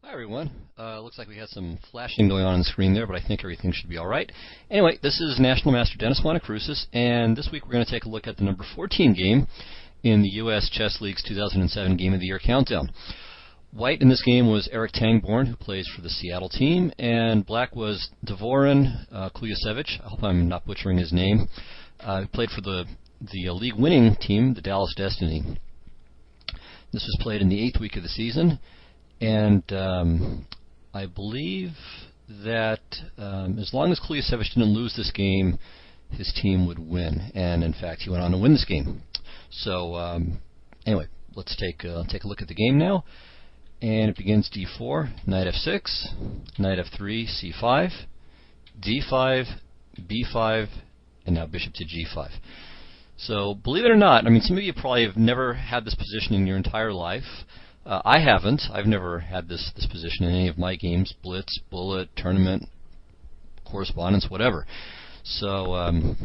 Hi everyone. Looks like we had some flashing going on the screen there, but I think everything should be alright. Anyway, this is National Master Dennis Monokroussos, and this week we're going to take a look at the number 14 game in the U.S. Chess League's 2007 Game of the Year Countdown. White in this game was Eric Tangborn, who plays for the Seattle team, and black was Davorin Kuljasevic. I hope I'm not butchering his name. Who played for the league-winning team, the Dallas Destiny. This was played in the 8th week of the season. And I believe that as long as Kuljasevic didn't lose this game, his team would win. And in fact, he went on to win this game. So anyway, let's take a look at the game now. And it begins d4, knight f6, knight f3, c5, d5, b5, and now bishop to g5. So believe it or not, I mean, some of you probably have never had this position in your entire life. I haven't. I've never had this position in any of my games, blitz, bullet, tournament, correspondence, whatever. So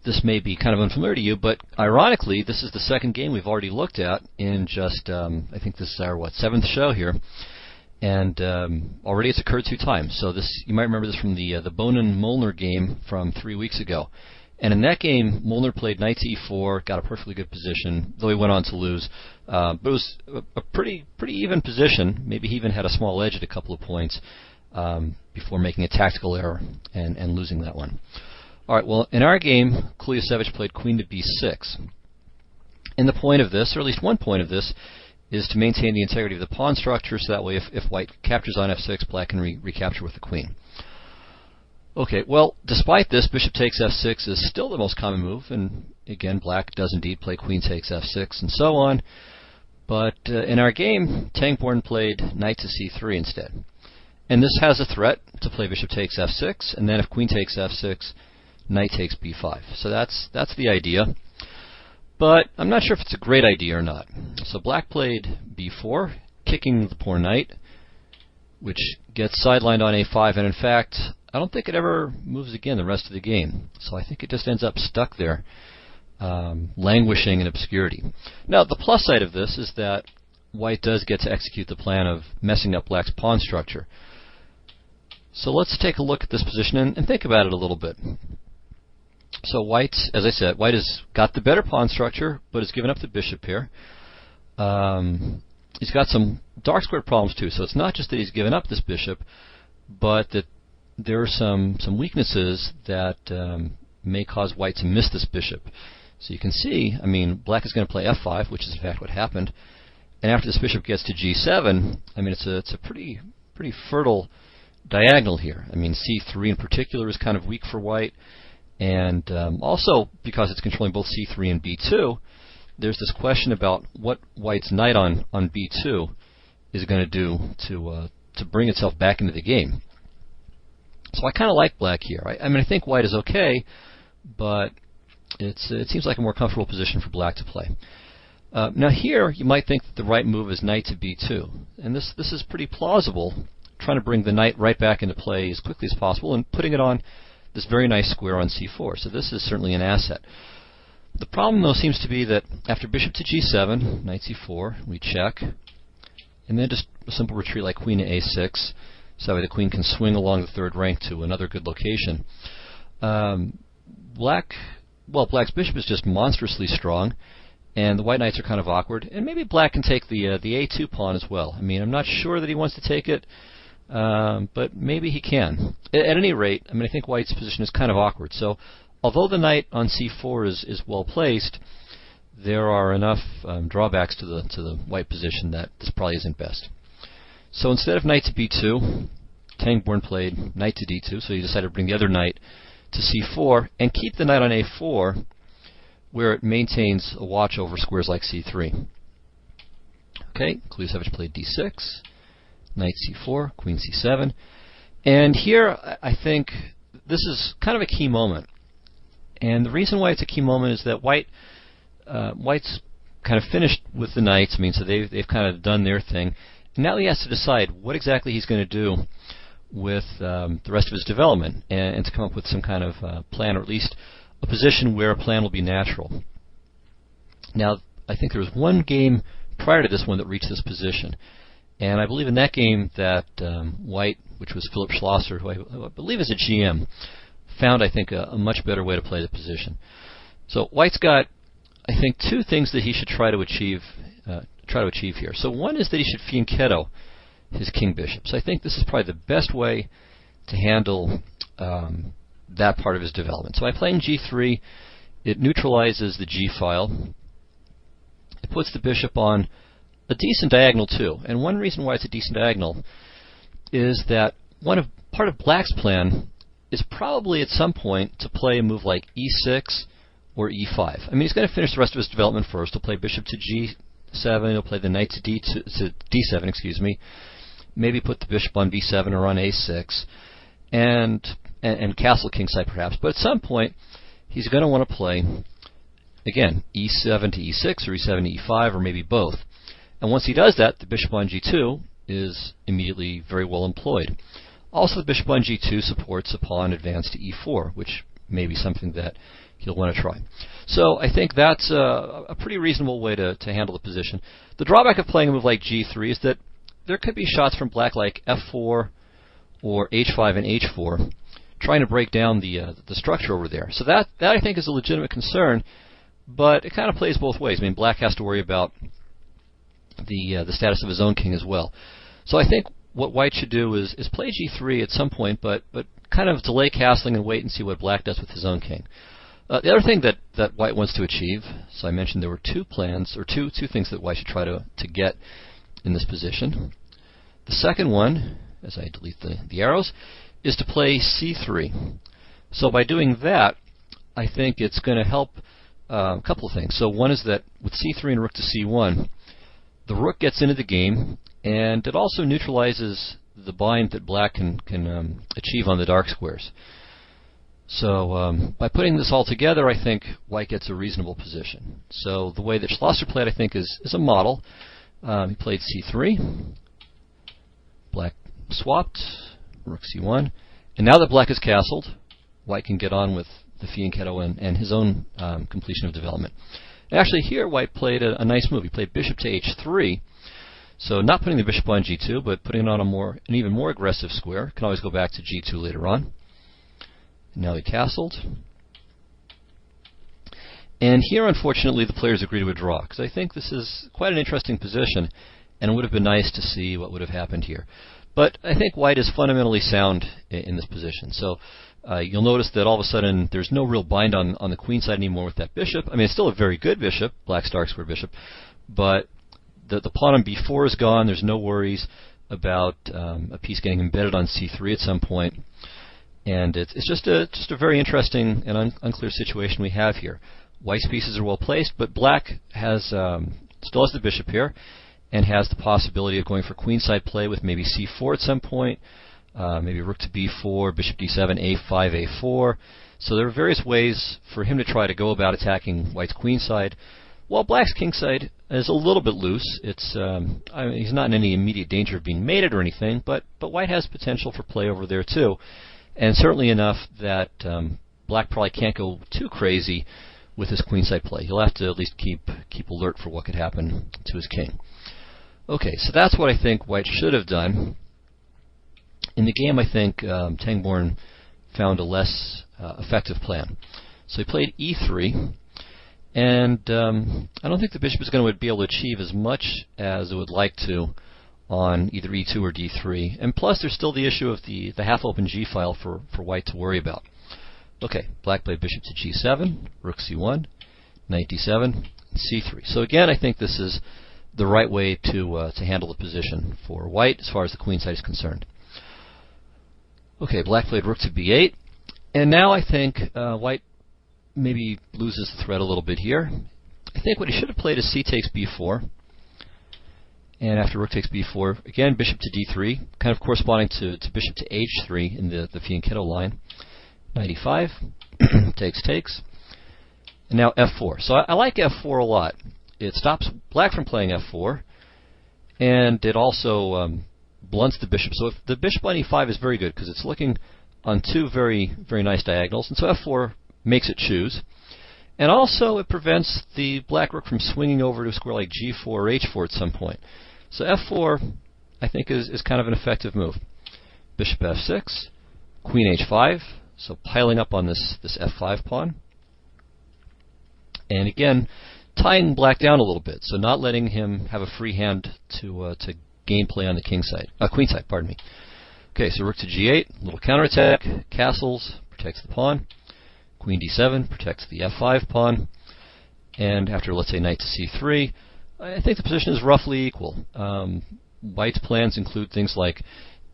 this may be kind of unfamiliar to you, but ironically, this is the second game we've already looked at in just, I think this is our, 7th show here. And already it's occurred 2 times. So this, you might remember this from the Bonin-Molnar game from 3 weeks ago. And in that game, Molnar played knight to e4, got a perfectly good position, though he went on to lose. But it was a pretty even position. Maybe he even had a small edge at a couple of points before making a tactical error and losing that one. All right, well, in our game, Kuljasevic played queen to b6. And the point of this, or at least one point of this, is to maintain the integrity of the pawn structure, so that way if white captures on f6, black can recapture with the queen. Okay, well, despite this, bishop takes f6 is still the most common move, and again, black does indeed play queen takes f6 and so on. But in our game, Tangborn played knight to c3 instead. And this has a threat to play bishop takes f6, and then if queen takes f6, knight takes b5. So that's the idea. But I'm not sure if it's a great idea or not. So black played b4, kicking the poor knight, which gets sidelined on a5, and in fact, I don't think it ever moves again the rest of the game. So I think it just ends up stuck there, languishing in obscurity. Now, the plus side of this is that white does get to execute the plan of messing up black's pawn structure. So let's take a look at this position and think about it a little bit. So white, as I said, white has got the better pawn structure, but has given up the bishop here. He's got some dark square problems too, so it's not just that he's given up this bishop, but that there are some weaknesses that may cause white to miss this bishop. So you can see, I mean, black is going to play f5, which is in fact what happened. And after this bishop gets to g7, I mean, it's a pretty fertile diagonal here. I mean, c3 in particular is kind of weak for white. And also, because it's controlling both c3 and b2, there's this question about what white's knight on b2 is going to do to bring itself back into the game. So I kind of like black here. I mean, I think white is okay, but it seems like a more comfortable position for black to play. Now here, you might think that the right move is knight to b2. And this is pretty plausible, trying to bring the knight right back into play as quickly as possible and putting it on this very nice square on c4. So this is certainly an asset. The problem, though, seems to be that after bishop to g7, knight c4, we check, and then just a simple retreat like queen to a6, so that way the queen can swing along the 3rd rank to another good location. Black's bishop is just monstrously strong, and the white knights are kind of awkward, and maybe black can take the a2 pawn as well. I mean, I'm not sure that he wants to take it, but maybe he can. At any rate, I mean, I think white's position is kind of awkward. So, although the knight on c4 is well placed, there are enough drawbacks to the white position that this probably isn't best. So instead of knight to b2, Tangborn played knight to d2, so he decided to bring the other knight to c4 and keep the knight on a4, where it maintains a watch over squares like c3. Okay, Kuljasevic played d6, knight c4, queen c7, and here I think this is kind of a key moment. And the reason why it's a key moment is that white's kind of finished with the knights. I mean, so they've kind of done their thing. And now he has to decide what exactly he's going to do with the rest of his development, and to come up with some kind of plan, or at least a position where a plan will be natural. Now, I think there was one game prior to this one that reached this position, And I believe in that game that White, which was Philip Schlosser, who I believe is a GM, found, I think, a much better way to play the position. So White's got, I think, two things that he should try to achieve here. So one is that he should fianchetto his king bishop. So I think this is probably the best way to handle that part of his development. So by playing g3, it neutralizes the g file. It puts the bishop on a decent diagonal too. And one reason why it's a decent diagonal is that part of Black's plan is probably at some point to play a move like e6 or e5. I mean, he's going to finish the rest of his development first. He'll play bishop to g7. He'll play the knight to d7. Excuse me. Maybe put the bishop on b7 or on a6, and castle kingside perhaps. But at some point, he's going to want to play again e7 to e6 or e7 to e5 or maybe both. And once he does that, the bishop on g2 is immediately very well employed. Also, the bishop on g2 supports a pawn advance to e4, which may be something that he'll want to try. So I think that's a pretty reasonable way to handle the position. The drawback of playing a move like g3 is that there could be shots from Black like f4 or h5 and h4 trying to break down the structure over there. So that I think is a legitimate concern, but it kind of plays both ways. I mean, Black has to worry about the status of his own king as well. So I think what White should do is play g3 at some point, but kind of delay castling and wait and see what Black does with his own king. The other thing that White wants to achieve, so I mentioned there were two plans, or two things that White should try to get in this position. The second one, as I delete the arrows, is to play c3. So by doing that, I think it's going to help a couple of things. So one is that with c3 and rook to c1, the rook gets into the game, and it also neutralizes the bind that Black can achieve on the dark squares. So by putting this all together, I think White gets a reasonable position. So the way that Schlosser played, I think, is a model. He played c3. Black swapped, rook c1. And now that Black is castled, White can get on with the fianchetto and his own completion of development. And actually here, White played a nice move. He played bishop to h3. So not putting the bishop on g2, but putting it on an even more aggressive square. Can always go back to g2 later on. And now he castled. And here, unfortunately, the players agree to a draw, because I think this is quite an interesting position, and it would have been nice to see what would have happened here. But I think White is fundamentally sound in this position. So you'll notice that all of a sudden there's no real bind on the queen side anymore with that bishop. I mean, it's still a very good bishop, Black's dark square bishop, but the pawn on b4 is gone. There's no worries about a piece getting embedded on c3 at some point. And it's just a very interesting and unclear situation we have here. White's pieces are well placed, but Black still has the bishop here, and has the possibility of going for queenside play with maybe c4 at some point, maybe rook to b4, bishop d7, a5, a4. So there are various ways for him to try to go about attacking White's queenside, while Black's kingside is a little bit loose. He's not in any immediate danger of being mated or anything, but White has potential for play over there too, and certainly enough that Black probably can't go too crazy with his queenside play. He'll have to at least keep alert for what could happen to his king. Okay, so that's what I think White should have done. In the game, I think Tangborn found a less effective plan. So he played e3, and I don't think the bishop is going to be able to achieve as much as it would like to on either e2 or d3. And plus, there's still the issue of the half-open g file for White to worry about. Okay, Black played bishop to g7, rook c1, knight d7, c3. So again, I think this is the right way to handle the position for White as far as the queen side is concerned. Okay, Black played rook to b8, and now I think White maybe loses the thread a little bit here. I think what he should have played is c takes b4, and after rook takes b4, again bishop to d3, kind of corresponding to bishop to h3 in the fianchetto line. Knight e5, takes, and now f4. So I like f4 a lot. It stops Black from playing f4, and it also blunts the bishop. So if the bishop on e5 is very good, because it's looking on two very, very nice diagonals, and so f4 makes it choose. And also it prevents the Black rook from swinging over to a square like g4 or h4 at some point. So f4 I think is kind of an effective move. Bishop f6, queen h5, so piling up on this f5 pawn. And again, tying black down a little bit, so not letting him have a free hand to gain play on the king side, queen side, pardon me. Okay, so rook to g8, little counterattack, castles, protects the pawn. Queen d7 protects the f5 pawn. And after, let's say, knight to c3, I think the position is roughly equal. White's plans include things like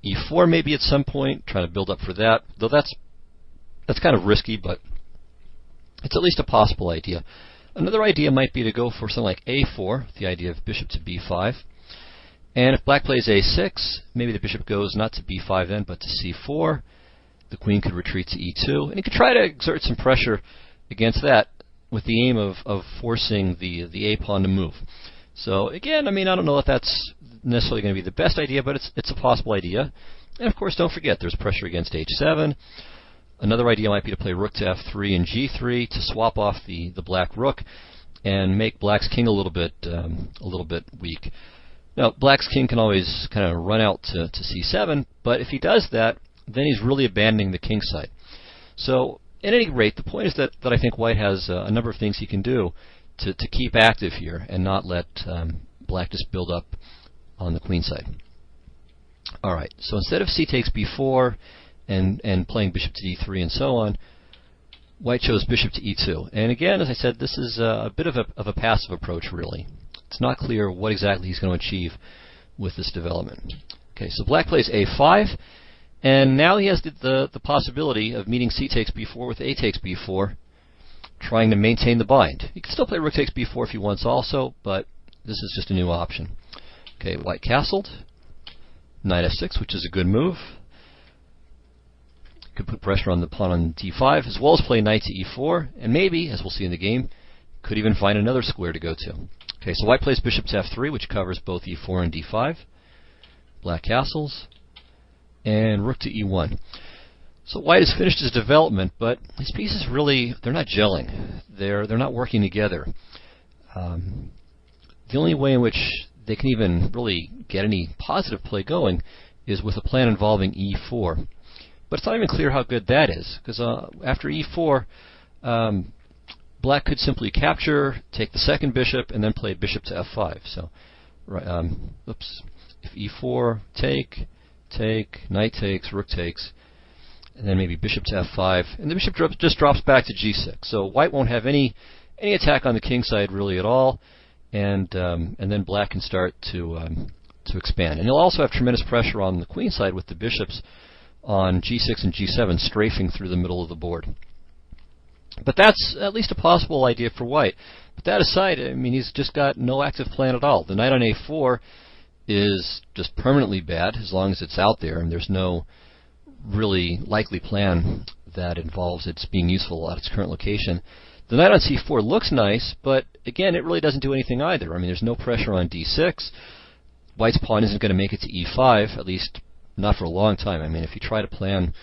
e4 maybe at some point, trying to build up for that, though that's kind of risky, but it's at least a possible idea. Another idea might be to go for something like a4, the idea of bishop to b5. And if black plays a6, maybe the bishop goes not to b5 then, but to c4. The queen could retreat to e2, and he could try to exert some pressure against that with the aim of forcing the a pawn to move. So again, I mean, I don't know if that's necessarily going to be the best idea, but it's a possible idea. And of course, don't forget, there's pressure against h7. Another idea might be to play rook to f3 and g3 to swap off the black rook and make black's king a little bit weak. Now, black's king can always kind of run out to c7, but if he does that, then he's really abandoning the king side. So, at any rate, the point is that I think white has a number of things he can do to keep active here and not let black just build up on the queen side. All right, so instead of c takes b4 and playing bishop to d3 and so on, white chose bishop to e2. And again, as I said, this is a bit of a passive approach, really. It's not clear what exactly he's going to achieve with this development. Okay, so black plays a5, and now he has the possibility of meeting c takes b4 with a takes b4, trying to maintain the bind. He can still play rook takes b4 if he wants also, but this is just a new option. Okay, white castled, knight f6, which is a good move. Could put pressure on the pawn on d5, as well as play knight to e4, and maybe, as we'll see in the game, could even find another square to go to. Okay, so white plays bishop to f3, which covers both e4 and d5. Black castles, and rook to e1. So white has finished his development, but his pieces really, they're not gelling. They're not working together. The only way in which they can even really get any positive play going is with a plan involving e4. But it's not even clear how good that is, because after e4, black could simply capture, take the second bishop, and then play bishop to f5. So, if e4, take, knight takes, rook takes, and then maybe bishop to f5, and the bishop just drops back to g6. So white won't have any attack on the king side really at all, and then black can start to expand. And he'll also have tremendous pressure on the queen side with the bishops on g6 and g7 strafing through the middle of the board. But that's at least a possible idea for white. But that aside, I mean, he's just got no active plan at all. The knight on a4 is just permanently bad as long as it's out there, and there's no really likely plan that involves its being useful at its current location. The knight on c4 looks nice, but again, it really doesn't do anything either. I mean, there's no pressure on d6. White's pawn isn't going to make it to e5, at least not for a long time. I mean, if you try to plan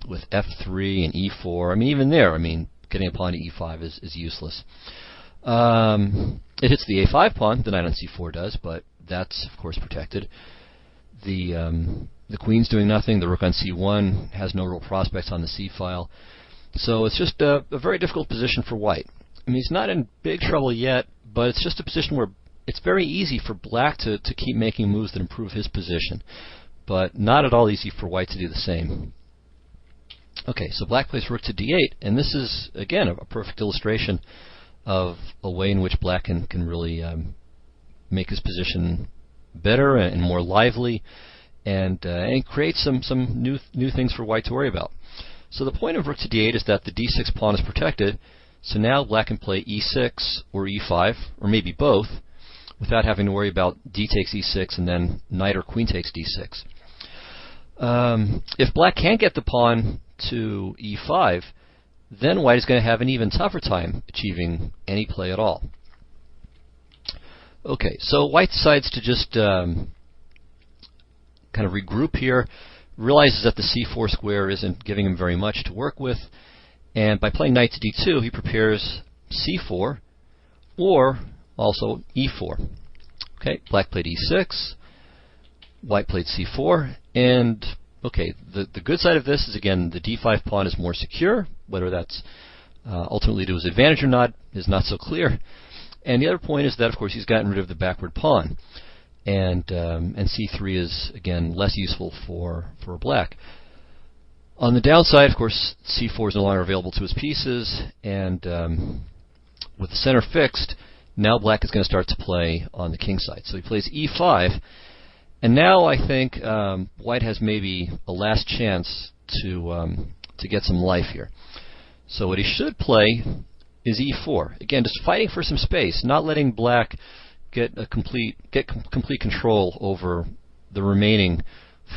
with f3 and e4, I mean, even there, I mean, getting a pawn to e5 is useless. It hits the a5 pawn, the knight on c4 does, but that's, of course, protected. The queen's doing nothing. The rook on c1 has no real prospects on the c file. So it's just a very difficult position for white. I mean, he's not in big trouble yet, but it's just a position where it's very easy for black to keep making moves that improve his position, but not at all easy for white to do the same. Okay, so black plays rook to d8, and this is, again, a perfect illustration of a way in which black can really make his position better and more lively, and create some new things for white to worry about. So the point of rook to d8 is that the d6 pawn is protected, so now black can play e6 or e5, or maybe both, without having to worry about d takes e6 and then knight or queen takes d6. If black can't get the pawn to e5, then white is going to have an even tougher time achieving any play at all. Okay, so white decides to just kind of regroup here, realizes that the c4 square isn't giving him very much to work with, and by playing knight to d2, he prepares c4, or also e4. Okay, black played e6, White played c4, and okay, the good side of this is, again, the d5 pawn is more secure. Whether that's ultimately to his advantage or not is not so clear. And the other point is that, of course, he's gotten rid of the backward pawn, and c3 is, again, less useful for black. On the downside, of course, c4 is no longer available to his pieces, and with the center fixed, now black is going to start to play on the king side. So he plays e5, and now I think white has maybe a last chance to get some life here. So what he should play is e4. Again, just fighting for some space, not letting black get complete control over the remaining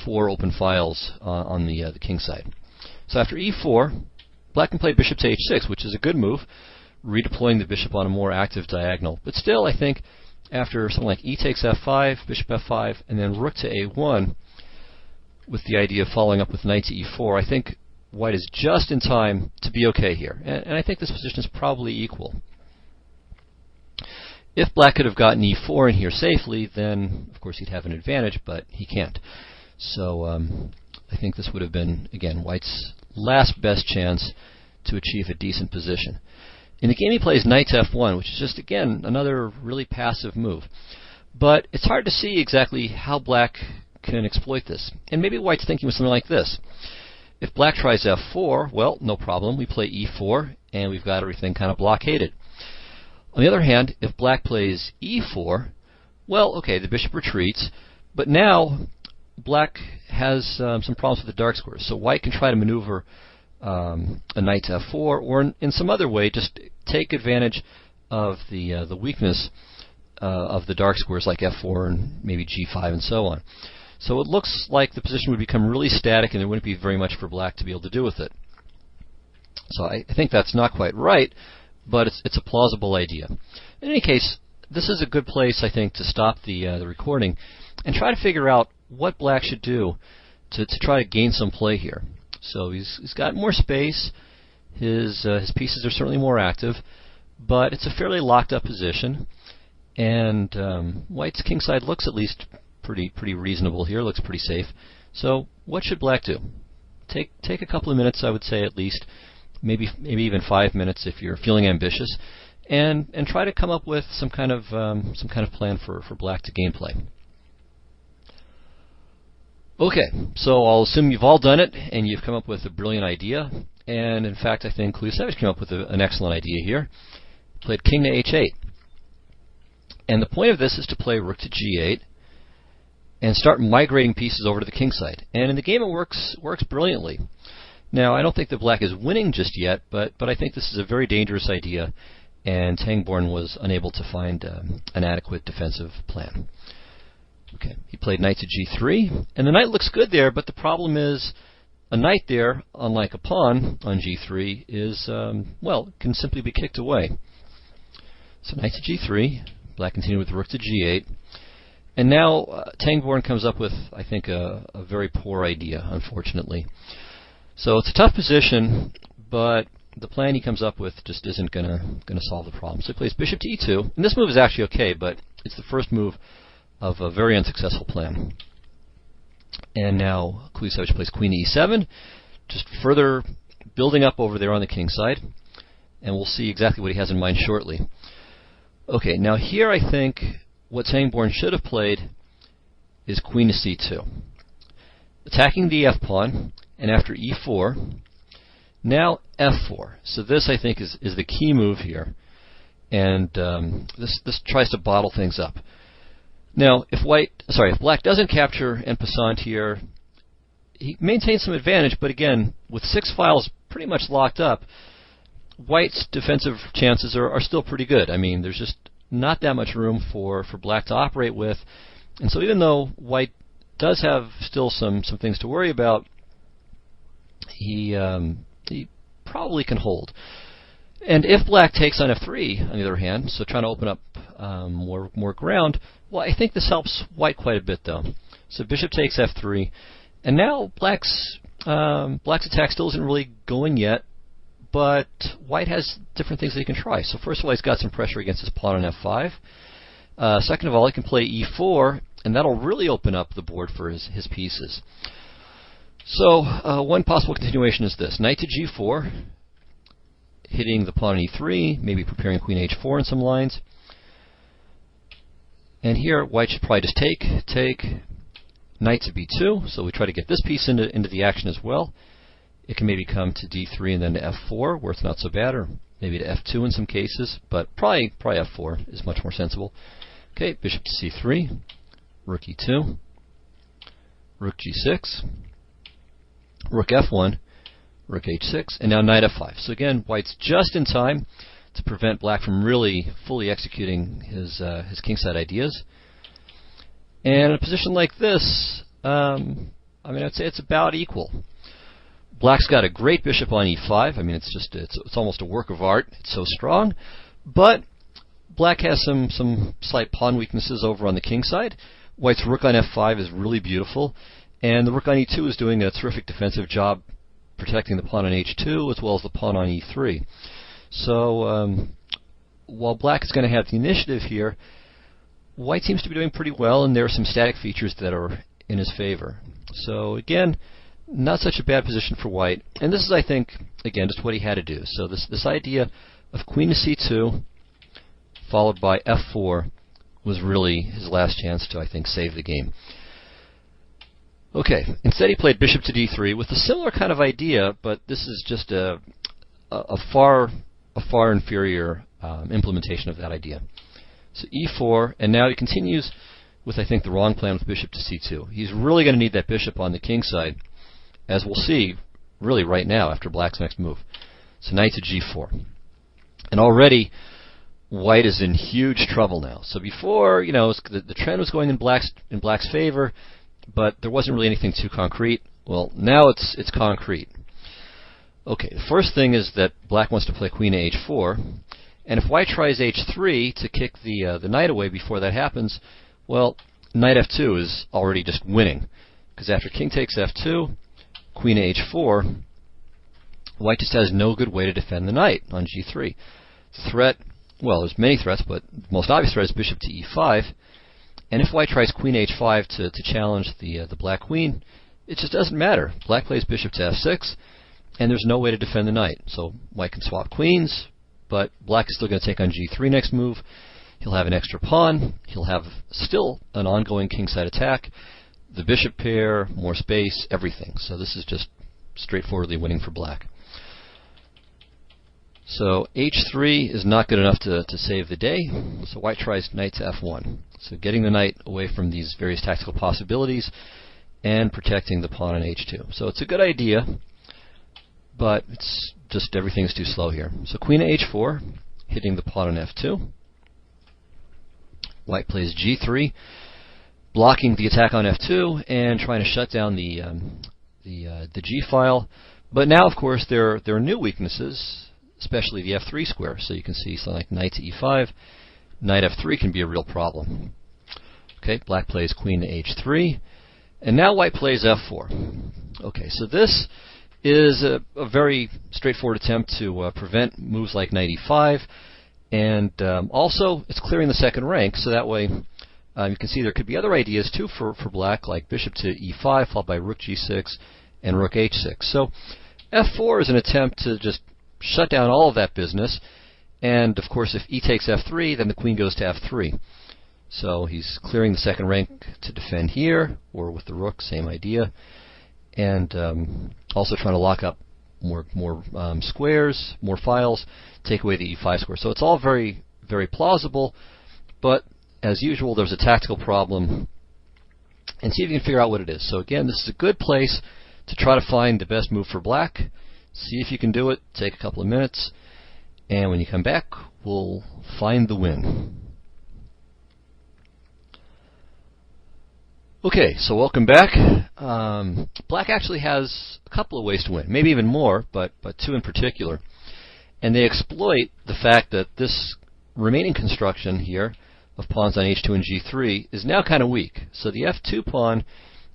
4 open files on the king side. So after e4, black can play bishop to h6, which is a good move, redeploying the bishop on a more active diagonal. But still, I think after something like e takes f5, bishop f5, and then rook to a1, with the idea of following up with knight to e4, I think white is just in time to be okay here. And I think this position is probably equal. If black could have gotten e4 in here safely, then of course he'd have an advantage, but he can't. So I think this would have been, again, white's last best chance to achieve a decent position. In the game he plays knight to f1, which is just, again, another really passive move. But it's hard to see exactly how black can exploit this. And maybe white's thinking of something like this. If black tries f4, well, no problem. We play e4, and we've got everything kind of blockaded. On the other hand, if black plays e4, well, okay, the bishop retreats, but now black has some problems with the dark squares. So white can try to maneuver a knight to f4, or in some other way, just take advantage of the weakness of the dark squares like f4 and maybe g5 and so on. So it looks like the position would become really static, and there wouldn't be very much for black to be able to do with it. So I think that's not quite right, but it's a plausible idea. In any case, this is a good place, I think, to stop the recording and try to figure out what black should do to try to gain some play here. So he's got more space. His pieces are certainly more active, but it's a fairly locked up position. And white's kingside looks at least pretty reasonable here. Looks pretty safe. So what should black do? Take a couple of minutes, I would say, at least, maybe even 5 minutes if you're feeling ambitious, and try to come up with some kind of plan for black to gain play. Okay, so I'll assume you've all done it, and you've come up with a brilliant idea. And in fact, I think Kuljasevic came up with an excellent idea here. Played king to h8. And the point of this is to play rook to g8 and start migrating pieces over to the king side. And in the game it works brilliantly. Now, I don't think that black is winning just yet, but I think this is a very dangerous idea, and Tangborn was unable to find an adequate defensive plan. Okay, he played knight to g3, and the knight looks good there, but the problem is a knight there, unlike a pawn on g3, is, well, can simply be kicked away. So knight to g3, black continued with rook to g8, and now Tangborn comes up with, I think, a very poor idea, unfortunately. So it's a tough position, but the plan he comes up with just isn't gonna solve the problem. So he plays bishop to e2, and this move is actually okay, but it's the first move of a very unsuccessful plan. And now Kuljasevic plays queen to e7, just further building up over there on the king side, and we'll see exactly what he has in mind shortly. Okay, now here I think what Tangborn should have played is queen to c2, attacking the f-pawn, and after e4, now f4. So this, I think, is the key move here, and this tries to bottle things up. Now, if black doesn't capture en passant here, he maintains some advantage, but again, with 6 files pretty much locked up, white's defensive chances are still pretty good. I mean, there's just not that much room for black to operate with, and so even though white does have still some things to worry about, he probably can hold. And if black takes on f3, on the other hand, so trying to open up more ground, well, I think this helps white quite a bit, though. So bishop takes f3, and now black's attack still isn't really going yet, but white has different things that he can try. So first of all, he's got some pressure against his pawn on f5. Second of all, he can play e4, and that'll really open up the board for his pieces. So one possible continuation is this: knight to g4, hitting the pawn on e3, maybe preparing queen h4 in some lines. And here, white should probably just take, knight to b2, so we try to get this piece into the action as well. It can maybe come to d3 and then to f4, where it's not so bad, or maybe to f2 in some cases, but probably f4 is much more sensible. Okay, bishop to c3, rook e2, rook g6, rook f1, rook h6, and now knight f5. So again, white's just in time to prevent black from really fully executing his kingside ideas. And in a position like this, I'd say it's about equal. Black's got a great bishop on e5. I mean, it's almost a work of art. It's so strong. But black has some slight pawn weaknesses over on the king side. White's rook on f5 is really beautiful, and the rook on e2 is doing a terrific defensive job protecting the pawn on h2 as well as the pawn on e3. So while black is going to have the initiative here, white seems to be doing pretty well, and there are some static features that are in his favor. So again, not such a bad position for white. And this is, I think, again, just what he had to do. So this idea of queen to c2 followed by f4 was really his last chance to, I think, save the game. Okay, instead he played bishop to d3 with a similar kind of idea, but this is just a far inferior implementation of that idea. So e4, and now he continues with, I think, the wrong plan with bishop to c2. He's really going to need that bishop on the king side, as we'll see really right now after black's next move. So knight to g4. And already white is in huge trouble now. So before, the trend was going in black's favor, but there wasn't really anything too concrete. Well, now it's concrete. Okay, the first thing is that black wants to play queen to h4, and if white tries h3 to kick the knight away before that happens, well, knight f2 is already just winning, because after king takes f2, queen to h4, white just has no good way to defend the knight on g3. The threat, well, there's many threats, but the most obvious threat is bishop to e5, and if white tries queen h5 to challenge the black queen, it just doesn't matter. Black plays bishop to f6, and there's no way to defend the knight. So white can swap queens, but black is still going to take on g3 next move. He'll have an extra pawn. He'll have still an ongoing kingside attack. The bishop pair, more space, everything. So this is just straightforwardly winning for black. So h3 is not good enough to save the day. So white tries knight to f1. So getting the knight away from these various tactical possibilities and protecting the pawn on h2. So it's a good idea, but it's just everything's too slow here. So queen to h4, hitting the pawn on f2. White plays g3, blocking the attack on f2 and trying to shut down the g file. But now, of course, there are new weaknesses, especially the f3 square. So you can see something like knight to e5, knight f3 can be a real problem. Okay, black plays queen to h3, and now white plays f4. Okay, so this is a very straightforward attempt to prevent moves like knight e5, and also it's clearing the second rank, so that way you can see there could be other ideas too for black, like bishop to e5 followed by rook g6 and rook h6. So f4 is an attempt to just shut down all of that business, and of course if e takes f3, then the queen goes to f3. So he's clearing the second rank to defend here, or with the rook, same idea, and also trying to lock up more squares, more files, take away the e5 square. So it's all very, very plausible, but as usual, there's a tactical problem, and see if you can figure out what it is. So again, this is a good place to try to find the best move for black. See if you can do it. Take a couple of minutes, and when you come back, we'll find the win. Okay, so welcome back. Black actually has a couple of ways to win, maybe even more, but two in particular. And they exploit the fact that this remaining construction here of pawns on h2 and g3 is now kind of weak. So the f2 pawn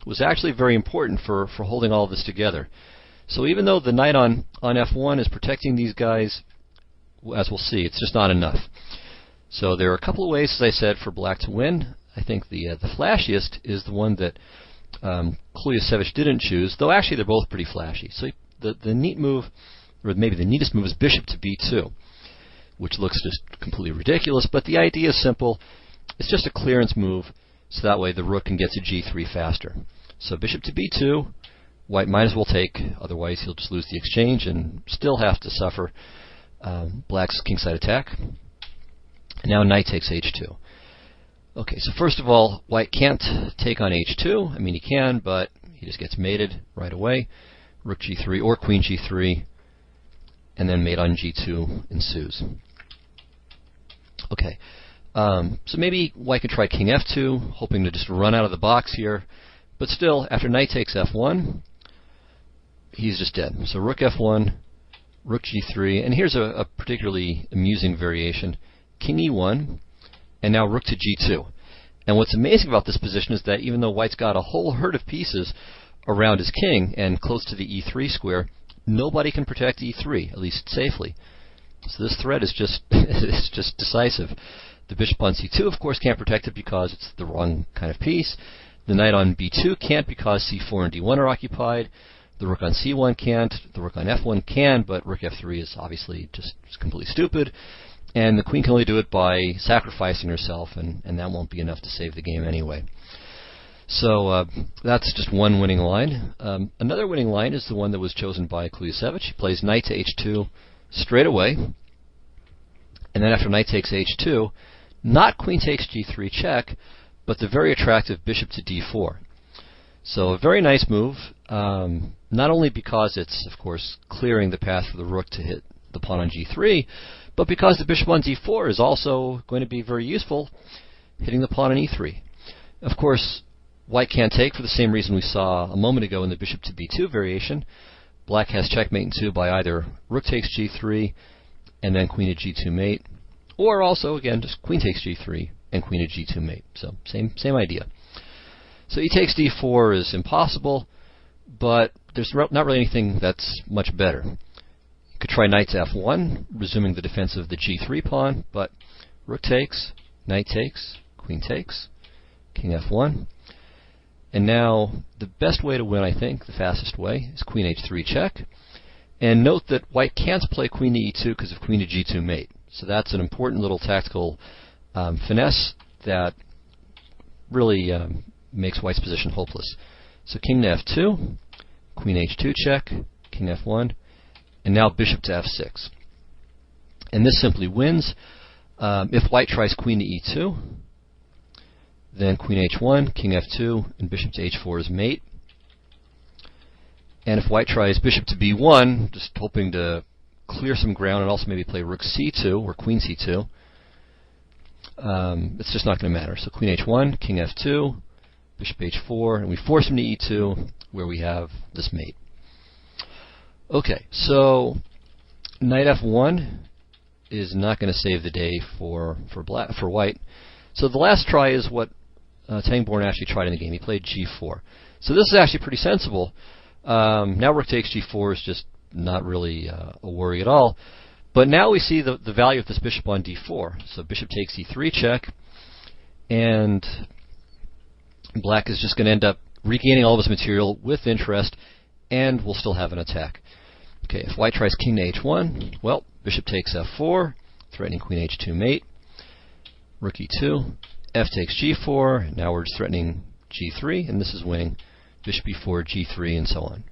was actually very important for holding all of this together. So even though the knight on f1 is protecting these guys, as we'll see, it's just not enough. So there are a couple of ways, as I said, for black to win. I think the flashiest is the one that Kuljasevic didn't choose, though actually they're both pretty flashy. So the neat move, or maybe the neatest move, is bishop to b2, which looks just completely ridiculous, but the idea is simple. It's just a clearance move, so that way the rook can get to g3 faster. So bishop to b2, white might as well take, otherwise he'll just lose the exchange and still have to suffer black's kingside attack. And now knight takes h2. Okay, so first of all, white can't take on h2. I mean, he can, but he just gets mated right away. Rook g3 or queen g3, and then mate on g2 ensues. Okay, so maybe white could try king f2, hoping to just run out of the box here. But still, after knight takes f1, he's just dead. So rook f1, rook g3, and here's a particularly amusing variation. King e1, and now rook to g2. And what's amazing about this position is that even though white's got a whole herd of pieces around his king and close to the e3 square, nobody can protect e3, at least safely. So this threat is just it's just decisive. The bishop on c2, of course, can't protect it because it's the wrong kind of piece. The knight on b2 can't because c4 and d1 are occupied. The rook on c1 can't. The rook on f1 can, but rook f3 is obviously just completely stupid. And the queen can only do it by sacrificing herself, and that won't be enough to save the game anyway. So that's just one winning line. Another winning line is the one that was chosen by Kuljasevic. He plays knight to h2 straight away, and then after knight takes h2, not queen takes g3 check, but the very attractive bishop to d4. So a very nice move, not only because it's, of course, clearing the path for the rook to hit the pawn on g3, but because the bishop on d4 is also going to be very useful, hitting the pawn on e3. Of course, white can't take for the same reason we saw a moment ago in the bishop to b2 variation. Black has checkmate in 2 by either rook takes g3 and then queen to g2 mate, or also, again, just queen takes g3 and queen to g2 mate. So same idea. So e takes d4 is impossible, but there's not really anything that's much better. You could try knight to f1, resuming the defense of the g3 pawn, but rook takes, knight takes, queen takes, king f1. And now the best way to win, I think, the fastest way, is queen h3 check. And note that white can't play queen to e2 because of queen to g2 mate. So that's an important little tactical finesse that really makes white's position hopeless. So king to f2, queen h2 check, king f1, and now bishop to f6. And this simply wins. If white tries queen to e2, then queen h1, king f2, and bishop to h4 is mate. And if white tries bishop to b1, just hoping to clear some ground and also maybe play rook c2 or queen c2, it's just not going to matter. So queen h1, king f2, bishop h4, and we force him to e2, where we have this mate. Okay, so knight f1 is not going to save the day for white. So the last try is what Tangborn actually tried in the game. He played g4. So this is actually pretty sensible. Now rook takes g4 is just not really a worry at all. But now we see the value of this bishop on d4. So bishop takes e3 check, and black is just going to end up regaining all of his material with interest, and we'll still have an attack. Okay, if white tries king to h1, well, bishop takes f4, threatening queen h2 mate, rook e2, f takes g4, now we're just threatening g3, and this is winning, bishop e4, g3, and so on.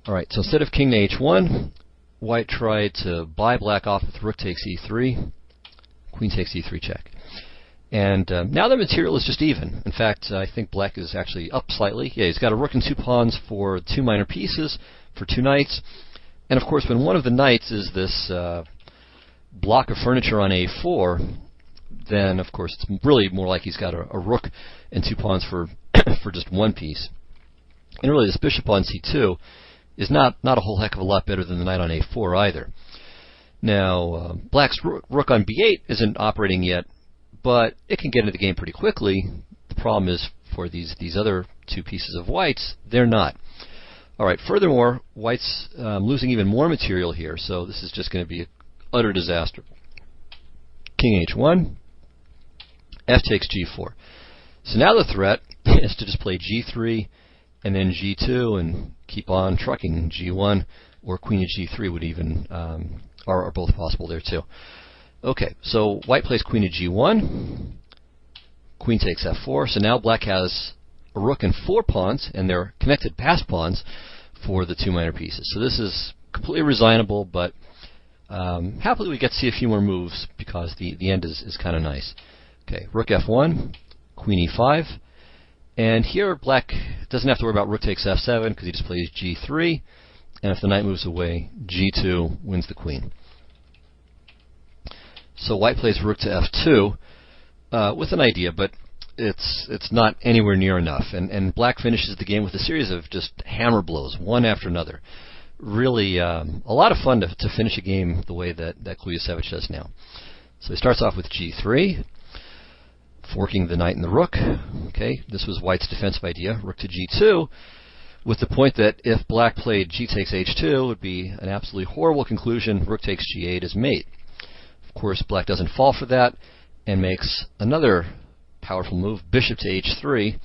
Alright, so instead of king to h1, white tried to buy black off with rook takes e3, queen takes e3 check. And now the material is just even. In fact, I think black is actually up slightly. Yeah, he's got a rook and 2 pawns for 2 minor pieces, for 2 knights. And of course, when one of the knights is this block of furniture on a4, then of course it's really more like he's got a rook and 2 pawns for for just 1 piece. And really, this bishop on c2 is not a whole heck of a lot better than the knight on a4 either. Now, black's rook on b8 isn't operating yet, but it can get into the game pretty quickly. The problem is for these other 2 pieces of white's, they're not. Alright, furthermore, white's losing even more material here, so this is just going to be an utter disaster. King h1, f takes g4. So now the threat is to just play g3 and then g2 and keep on trucking. G1 or queen to g3 would even are both possible there too. Okay, so white plays queen to g1, queen takes f4. So now black has a rook and 4 pawns, and they're connected pass pawns for the 2 minor pieces. So this is completely resignable, but happily we get to see a few more moves because the end is kind of nice. Okay, rook f1, queen e5, and here black doesn't have to worry about rook takes f7 because he just plays g3, and if the knight moves away, g2 wins the queen. So white plays rook to f2 with an idea, but it's not anywhere near enough. And black finishes the game with a series of just hammer blows, one after another. Really a lot of fun to finish a game the way that Kuljasevic does now. So he starts off with g3, forking the knight and the rook. Okay, this was white's defensive idea, rook to g2, with the point that if black played g takes h2, it would be an absolutely horrible conclusion. Rook takes g8 is mate. Of course, black doesn't fall for that and makes another powerful move, bishop to h3,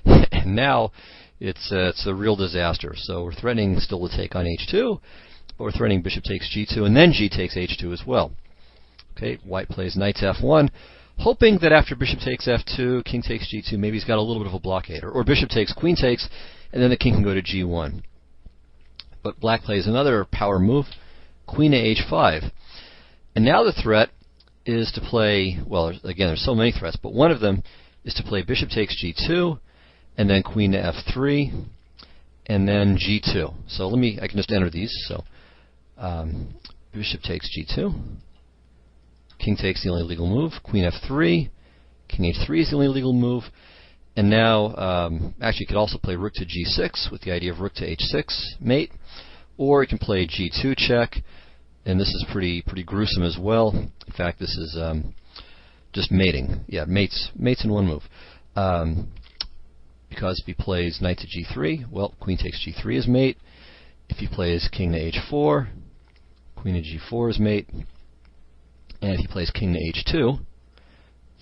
and now it's a real disaster. So we're threatening still to take on h2, but we're threatening bishop takes g2, and then g takes h2 as well. Okay, white plays knight to f1, hoping that after bishop takes f2, king takes g2, maybe he's got a little bit of a blockade, or bishop takes, queen takes, and then the king can go to g1. But black plays another power move, queen to h5. And now the threat is to play, well, again, there's so many threats, but one of them is to play bishop takes g2, and then queen to f3, and then g2. So I can just enter these. So bishop takes g2, king takes the only legal move, queen f3, king h3 is the only legal move, and now, actually, you could also play rook to g6 with the idea of rook to h6 mate, or you can play g2 check. And this is pretty gruesome as well. In fact, this is just mating. Yeah, mates in one move. Because if he plays knight to g3, well, queen takes g3 is mate. If he plays king to h4, queen to g4 is mate. And if he plays king to h2,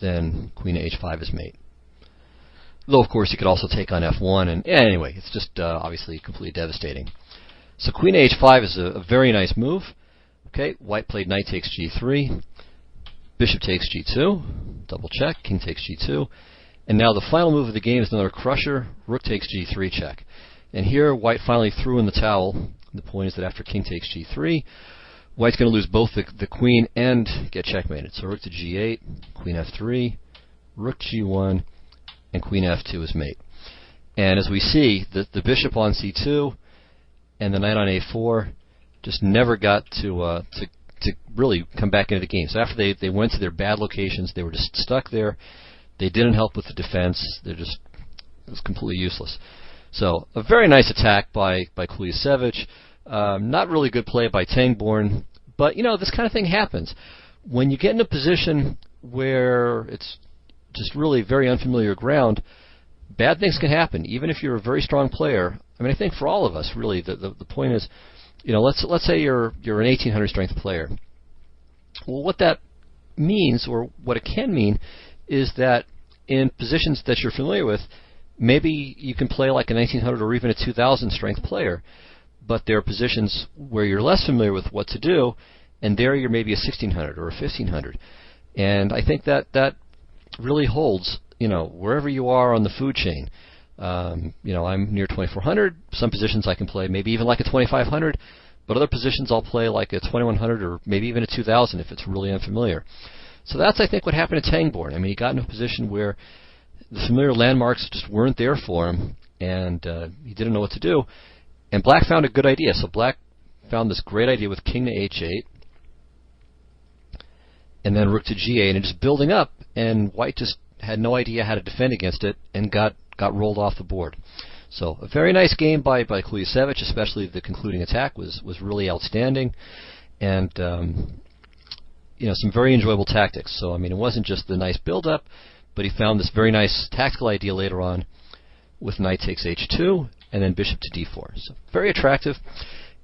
then queen to h5 is mate. Though, of course, you could also take on f1. And anyway, it's just obviously completely devastating. So queen to h5 is a very nice move. Okay, white played knight takes g3, bishop takes g2, double check, king takes g2, and now the final move of the game is another crusher, rook takes g3 check. And here white finally threw in the towel. The point is that after king takes g3, white's going to lose both the queen and get checkmated. So rook to g8, queen f3, rook g1, and queen f2 is mate. And as we see, the bishop on c2 and the knight on a4 just never got to really come back into the game. So after they went to their bad locations, they were just stuck there. They didn't help with the defense. It was completely useless. So a very nice attack by Kuljasevic. Not really good play by Tangborn, but this kind of thing happens when you get in a position where it's just really very unfamiliar ground. Bad things can happen, even if you're a very strong player. I mean, I think for all of us, really, the point is, let's say you're an 1800 strength player. Well, what that means, or what it can mean, is that in positions that you're familiar with, maybe you can play like a 1900 or even a 2000 strength player, but there are positions where you're less familiar with what to do, and there you're maybe a 1600 or a 1500. And I think that really holds, wherever you are on the food chain. I'm near 2400. Some positions I can play maybe even like a 2500, but other positions I'll play like a 2100 or maybe even a 2000 if it's really unfamiliar. So that's, I think, what happened to Tangborn. I mean, he got in a position where the familiar landmarks just weren't there for him, and he didn't know what to do. And black found a good idea. So black found this great idea with king to h8, and then rook to g8, and just building up, and white just had no idea how to defend against it and got rolled off the board. So a very nice game by Kuljasevic, especially the concluding attack was really outstanding, and some very enjoyable tactics. So I mean, it wasn't just the nice build-up, but he found this very nice tactical idea later on with knight takes h2 and then bishop to d4. So very attractive,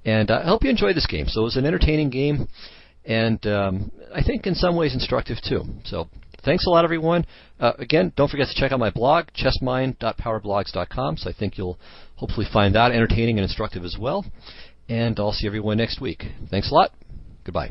and I hope you enjoyed this game. So it was an entertaining game, and I think in some ways instructive too. So thanks a lot, everyone. Again, don't forget to check out my blog, chessmind.powerblogs.com. So I think you'll hopefully find that entertaining and instructive as well. And I'll see everyone next week. Thanks a lot. Goodbye.